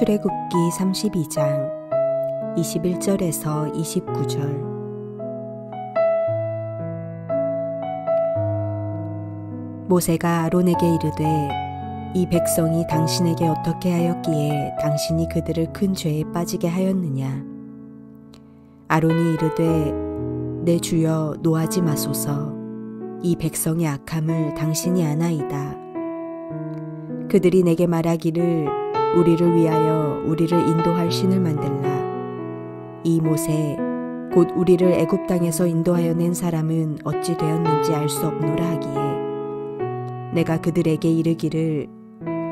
출애굽기 32장 21절에서 29절. 모세가 아론에게 이르되 이 백성이 당신에게 어떻게 하였기에 당신이 그들을 큰 죄에 빠지게 하였느냐. 아론이 이르되 내 주여 노하지 마소서. 이 백성의 악함을 당신이 아나이다. 그들이 내게 말하기를 우리를 위하여 우리를 인도할 신을 만들라. 이 모세 곧 우리를 애굽 땅에서 인도하여 낸 사람은 어찌 되었는지 알 수 없노라 하기에 내가 그들에게 이르기를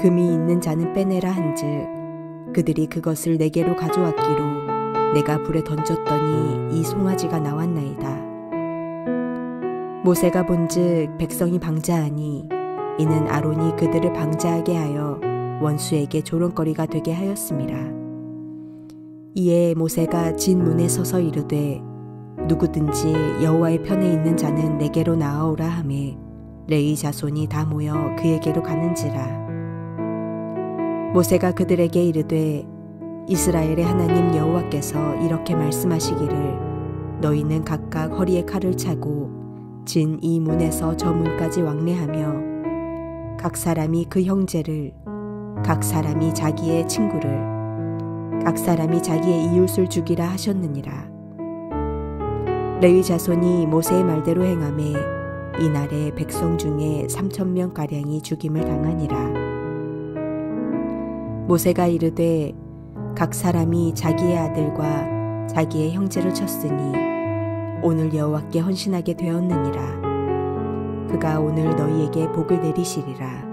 금이 있는 자는 빼내라 한즉 그들이 그것을 내게로 가져왔기로 내가 불에 던졌더니 이 송아지가 나왔나이다. 모세가 본즉 백성이 방자하니 이는 아론이 그들을 방자하게 하여 원수에게 조롱거리가 되게 하였음이라. 이에 모세가 진 문에 서서 이르되 누구든지 여호와의 편에 있는 자는 내게로 나아오라 하매 레위 자손이 다 모여 그에게로 가는지라. 모세가 그들에게 이르되 이스라엘의 하나님 여호와께서 이렇게 말씀하시기를 너희는 각각 허리에 칼을 차고 진 이 문에서 저 문까지 왕래하며 각 사람이 그 형제를 각 사람이 자기의 친구를 각 사람이 자기의 이웃을 죽이라 하셨느니라. 레위 자손이 모세의 말대로 행하매 이날에 백성 중에 3,000명가량이 죽임을 당하니라. 모세가 이르되 각 사람이 자기의 아들과 자기의 형제를 쳤으니 오늘 여호와께 헌신하게 되었느니라. 그가 오늘 너희에게 복을 내리시리라.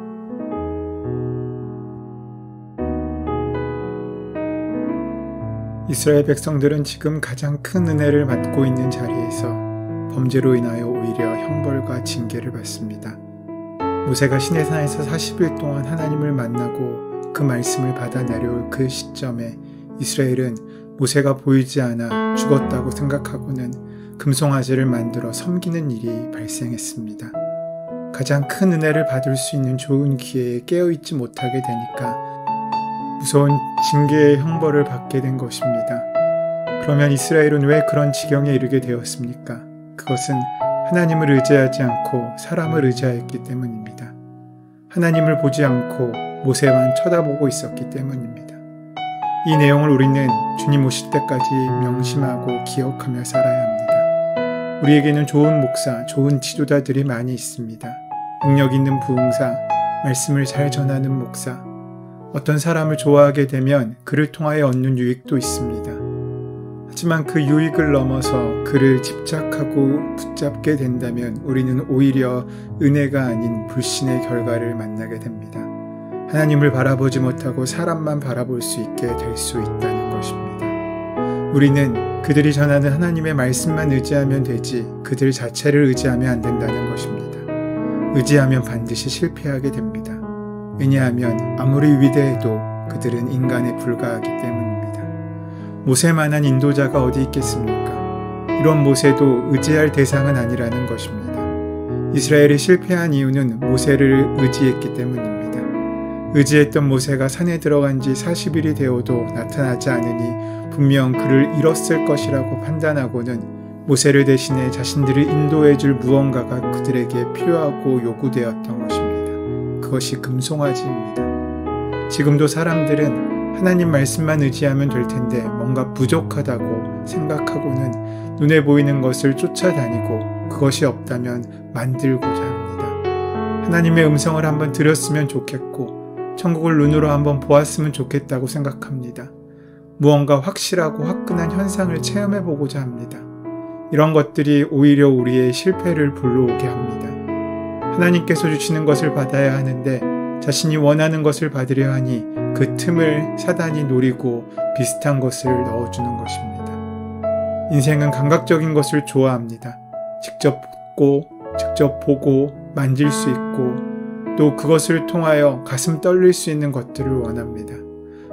이스라엘 백성들은 지금 가장 큰 은혜를 받고 있는 자리에서 범죄로 인하여 오히려 형벌과 징계를 받습니다. 모세가 시내산에서 40일 동안 하나님을 만나고 그 말씀을 받아 내려올 그 시점에 이스라엘은 모세가 보이지 않아 죽었다고 생각하고는 금송아지를 만들어 섬기는 일이 발생했습니다. 가장 큰 은혜를 받을 수 있는 좋은 기회에 깨어있지 못하게 되니까 무서운 징계의 형벌을 받게 된 것입니다. 그러면 이스라엘은 왜 그런 지경에 이르게 되었습니까? 그것은 하나님을 의지하지 않고 사람을 의지하였기 때문입니다. 하나님을 보지 않고 모세만 쳐다보고 있었기 때문입니다. 이 내용을 우리는 주님 오실 때까지 명심하고 기억하며 살아야 합니다. 우리에게는 좋은 목사, 좋은 지도자들이 많이 있습니다. 능력 있는 부흥사, 말씀을 잘 전하는 목사, 어떤 사람을 좋아하게 되면 그를 통하여 얻는 유익도 있습니다. 하지만 그 유익을 넘어서 그를 집착하고 붙잡게 된다면 우리는 오히려 은혜가 아닌 불신의 결과를 만나게 됩니다. 하나님을 바라보지 못하고 사람만 바라볼 수 있게 될 수 있다는 것입니다. 우리는 그들이 전하는 하나님의 말씀만 의지하면 되지 그들 자체를 의지하면 안 된다는 것입니다. 의지하면 반드시 실패하게 됩니다. 왜냐하면 아무리 위대해도 그들은 인간에 불과하기 때문입니다. 모세만한 인도자가 어디 있겠습니까? 이런 모세도 의지할 대상은 아니라는 것입니다. 이스라엘이 실패한 이유는 모세를 의지했기 때문입니다. 의지했던 모세가 산에 들어간 지 40일이 되어도 나타나지 않으니 분명 그를 잃었을 것이라고 판단하고는 모세를 대신해 자신들을 인도해 줄 무언가가 그들에게 필요하고 요구되었던 것입니다. 그것이 금송아지입니다. 지금도 사람들은 하나님 말씀만 의지하면 될 텐데 뭔가 부족하다고 생각하고는 눈에 보이는 것을 쫓아다니고 그것이 없다면 만들고자 합니다. 하나님의 음성을 한번 들었으면 좋겠고 천국을 눈으로 한번 보았으면 좋겠다고 생각합니다. 무언가 확실하고 화끈한 현상을 체험해보고자 합니다. 이런 것들이 오히려 우리의 실패를 불러오게 합니다. 하나님께서 주시는 것을 받아야 하는데 자신이 원하는 것을 받으려 하니 그 틈을 사단이 노리고 비슷한 것을 넣어주는 것입니다. 인생은 감각적인 것을 좋아합니다. 직접 듣고, 직접 보고, 만질 수 있고 또 그것을 통하여 가슴 떨릴 수 있는 것들을 원합니다.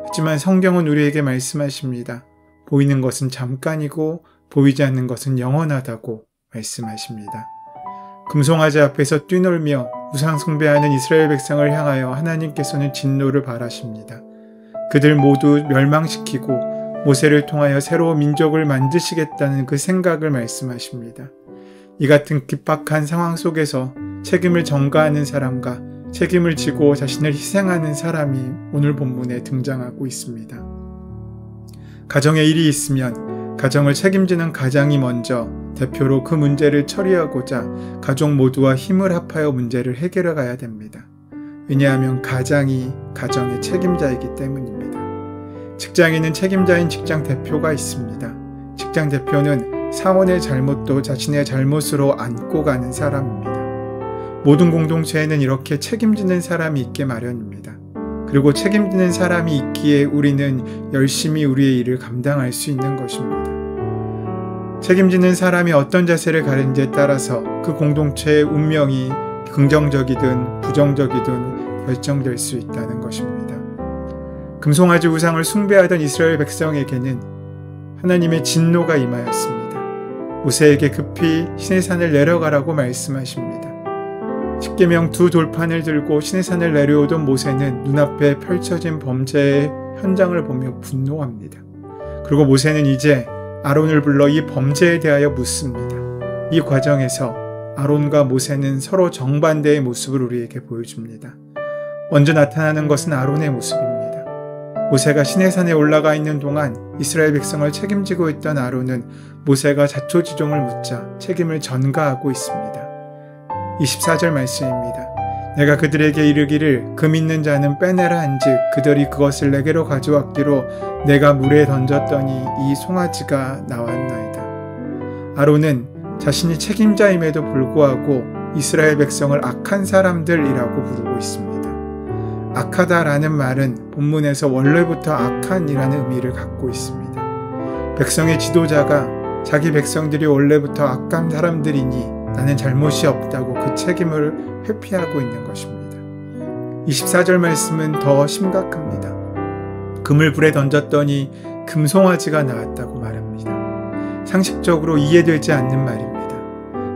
하지만 성경은 우리에게 말씀하십니다. 보이는 것은 잠깐이고 보이지 않는 것은 영원하다고 말씀하십니다. 금송아지 앞에서 뛰놀며 우상 숭배하는 이스라엘 백성을 향하여 하나님께서는 진노를 발하십니다. 그들 모두 멸망시키고 모세를 통하여 새로운 민족을 만드시겠다는 그 생각을 말씀하십니다. 이 같은 급박한 상황 속에서 책임을 전가하는 사람과 책임을 지고 자신을 희생하는 사람이 오늘 본문에 등장하고 있습니다. 가정에 일이 있으면 가정을 책임지는 가장이 먼저 대표로 그 문제를 처리하고자 가족 모두와 힘을 합하여 문제를 해결해 가야 됩니다. 왜냐하면 가장이 가정의 책임자이기 때문입니다. 직장에는 책임자인 직장 대표가 있습니다. 직장 대표는 사원의 잘못도 자신의 잘못으로 안고 가는 사람입니다. 모든 공동체에는 이렇게 책임지는 사람이 있게 마련입니다. 그리고 책임지는 사람이 있기에 우리는 열심히 우리의 일을 감당할 수 있는 것입니다. 책임지는 사람이 어떤 자세를 가리는지에 따라서 그 공동체의 운명이 긍정적이든 부정적이든 결정될 수 있다는 것입니다. 금송아지 우상을 숭배하던 이스라엘 백성에게는 하나님의 진노가 임하였습니다. 모세에게 급히 시내산을 내려가라고 말씀하십니다. 십계명 두 돌판을 들고 시내산을 내려오던 모세는 눈앞에 펼쳐진 범죄의 현장을 보며 분노합니다. 그리고 모세는 이제 아론을 불러 이 범죄에 대하여 묻습니다. 이 과정에서 아론과 모세는 서로 정반대의 모습을 우리에게 보여줍니다. 먼저 나타나는 것은 아론의 모습입니다. 모세가 시내산에 올라가 있는 동안 이스라엘 백성을 책임지고 있던 아론은 모세가 자초지종을 묻자 책임을 전가하고 있습니다. 24절 말씀입니다. 내가 그들에게 이르기를 금 있는 자는 빼내라 한즉 그들이 그것을 내게로 가져왔기로 내가 물에 던졌더니 이 송아지가 나왔나이다. 아론은 자신이 책임자임에도 불구하고 이스라엘 백성을 악한 사람들이라고 부르고 있습니다. 악하다라는 말은 본문에서 원래부터 악한이라는 의미를 갖고 있습니다. 백성의 지도자가 자기 백성들이 원래부터 악한 사람들이니 나는 잘못이 없다고 그 책임을 회피하고 있는 것입니다. 24절 말씀은 더 심각합니다. 금을 불에 던졌더니 금송아지가 나왔다고 말합니다. 상식적으로 이해되지 않는 말입니다.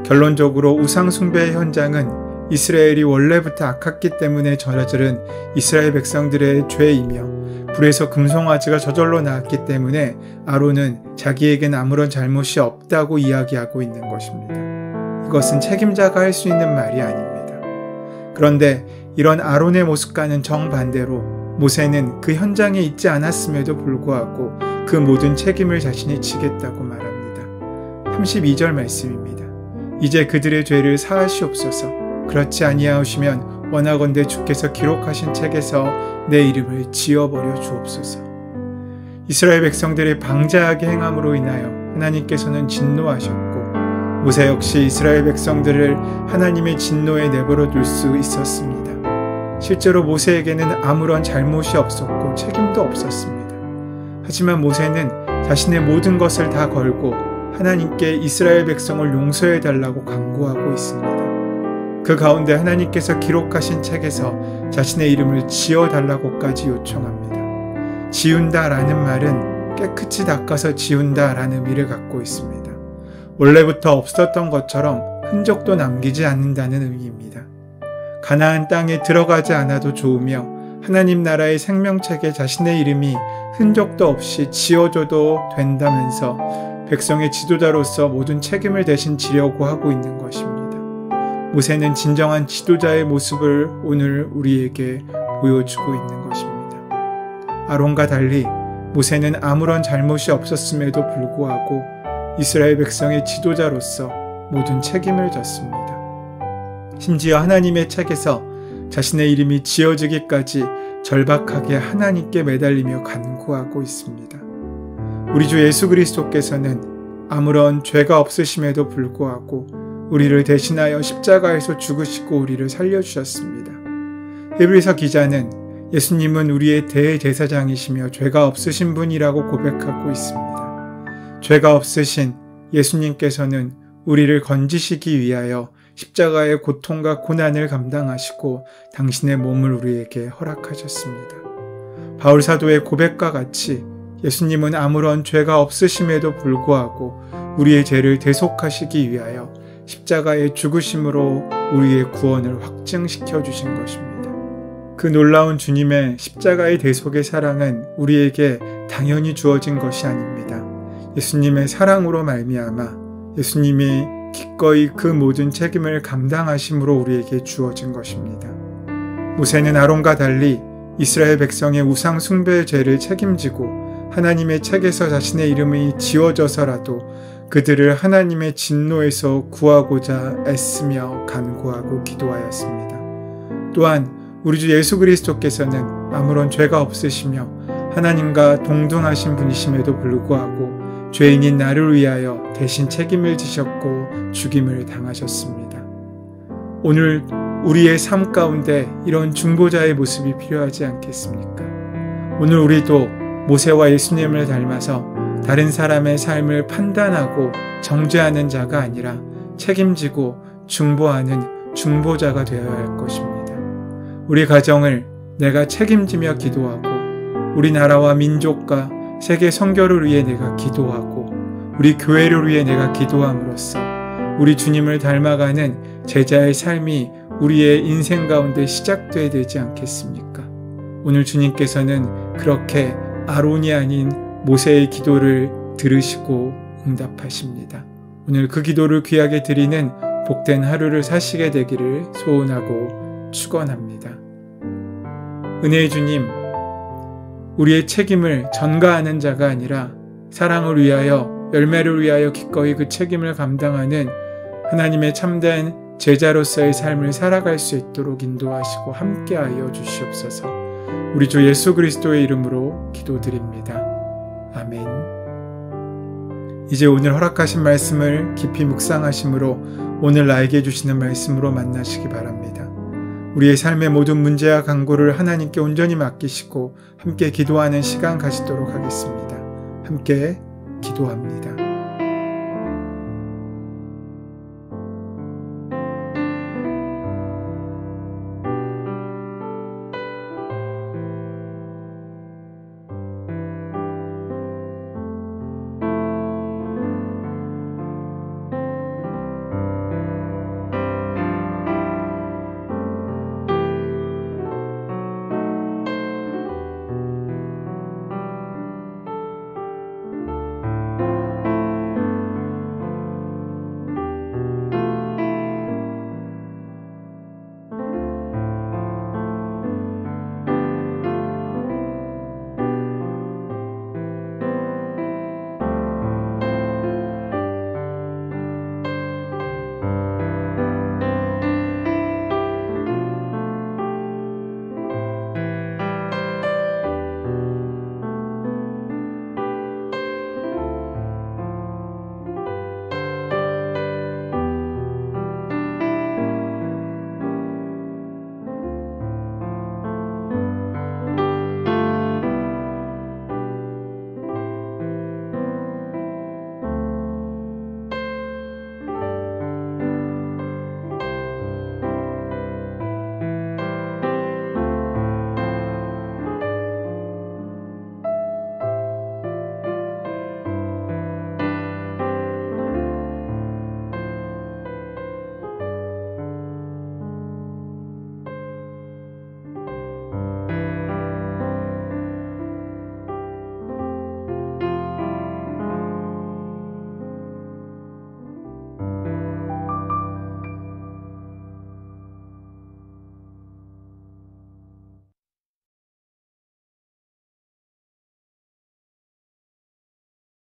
결론적으로 우상 숭배의 현장은 이스라엘이 원래부터 악했기 때문에 저지른 이스라엘 백성들의 죄이며 불에서 금송아지가 저절로 나왔기 때문에 아론은 자기에겐 아무런 잘못이 없다고 이야기하고 있는 것입니다. 이것은 책임자가 할 수 있는 말이 아닙니다. 그런데 이런 아론의 모습과는 정반대로 모세는 그 현장에 있지 않았음에도 불구하고 그 모든 책임을 자신이 지겠다고 말합니다. 32절 말씀입니다. 이제 그들의 죄를 사하시옵소서. 그렇지 아니하시면 원하건대 주께서 기록하신 책에서 내 이름을 지워버려 주옵소서. 이스라엘 백성들의 방자하게 행함으로 인하여 하나님께서는 진노하셨고 모세 역시 이스라엘 백성들을 하나님의 진노에 내버려 둘 수 있었습니다. 실제로 모세에게는 아무런 잘못이 없었고 책임도 없었습니다. 하지만 모세는 자신의 모든 것을 다 걸고 하나님께 이스라엘 백성을 용서해 달라고 간구하고 있습니다. 그 가운데 하나님께서 기록하신 책에서 자신의 이름을 지워달라고까지 요청합니다. 지운다라는 말은 깨끗이 닦아서 지운다라는 의미를 갖고 있습니다. 원래부터 없었던 것처럼 흔적도 남기지 않는다는 의미입니다. 가나안 땅에 들어가지 않아도 좋으며 하나님 나라의 생명책에 자신의 이름이 흔적도 없이 지워져도 된다면서 백성의 지도자로서 모든 책임을 대신 지려고 하고 있는 것입니다. 모세는 진정한 지도자의 모습을 오늘 우리에게 보여주고 있는 것입니다. 아론과 달리 모세는 아무런 잘못이 없었음에도 불구하고 이스라엘 백성의 지도자로서 모든 책임을 졌습니다. 심지어 하나님의 책에서 자신의 이름이 지어지기까지 절박하게 하나님께 매달리며 간구하고 있습니다. 우리 주 예수 그리스도께서는 아무런 죄가 없으심에도 불구하고 우리를 대신하여 십자가에서 죽으시고 우리를 살려주셨습니다. 히브리서 기자는 예수님은 우리의 대제사장이시며 죄가 없으신 분이라고 고백하고 있습니다. 죄가 없으신 예수님께서는 우리를 건지시기 위하여 십자가의 고통과 고난을 감당하시고 당신의 몸을 우리에게 허락하셨습니다. 바울 사도의 고백과 같이 예수님은 아무런 죄가 없으심에도 불구하고 우리의 죄를 대속하시기 위하여 십자가의 죽으심으로 우리의 구원을 확증시켜 주신 것입니다. 그 놀라운 주님의 십자가의 대속의 사랑은 우리에게 당연히 주어진 것이 아닙니다. 예수님의 사랑으로 말미암아 예수님이 기꺼이 그 모든 책임을 감당하심으로 우리에게 주어진 것입니다. 모세는 아론과 달리 이스라엘 백성의 우상 숭배의 죄를 책임지고 하나님의 책에서 자신의 이름이 지워져서라도 그들을 하나님의 진노에서 구하고자 애쓰며 간구하고 기도하였습니다. 또한 우리 주 예수 그리스도께서는 아무런 죄가 없으시며 하나님과 동등하신 분이심에도 불구하고 죄인인 나를 위하여 대신 책임을 지셨고 죽임을 당하셨습니다. 오늘 우리의 삶 가운데 이런 중보자의 모습이 필요하지 않겠습니까? 오늘 우리도 모세와 예수님을 닮아서 다른 사람의 삶을 판단하고 정죄하는 자가 아니라 책임지고 중보하는 중보자가 되어야 할 것입니다. 우리 가정을 내가 책임지며 기도하고 우리 나라와 민족과 세계 선교를 위해 내가 기도하고 우리 교회를 위해 내가 기도함으로써 우리 주님을 닮아가는 제자의 삶이 우리의 인생 가운데 시작돼야 되지 않겠습니까? 오늘 주님께서는 그렇게 아론이 아닌 모세의 기도를 들으시고 응답하십니다. 오늘 그 기도를 귀하게 드리는 복된 하루를 사시게 되기를 소원하고 축원합니다. 은혜의 주님, 우리의 책임을 전가하는 자가 아니라 사랑을 위하여 열매를 위하여 기꺼이 그 책임을 감당하는 하나님의 참된 제자로서의 삶을 살아갈 수 있도록 인도하시고 함께하여 주시옵소서. 우리 주 예수 그리스도의 이름으로 기도드립니다. 아멘. 이제 오늘 허락하신 말씀을 깊이 묵상하심으로 오늘 나에게 주시는 말씀으로 만나시기 바랍니다. 우리의 삶의 모든 문제와 간구를 하나님께 온전히 맡기시고 함께 기도하는 시간 가지도록 하겠습니다. 함께 기도합니다.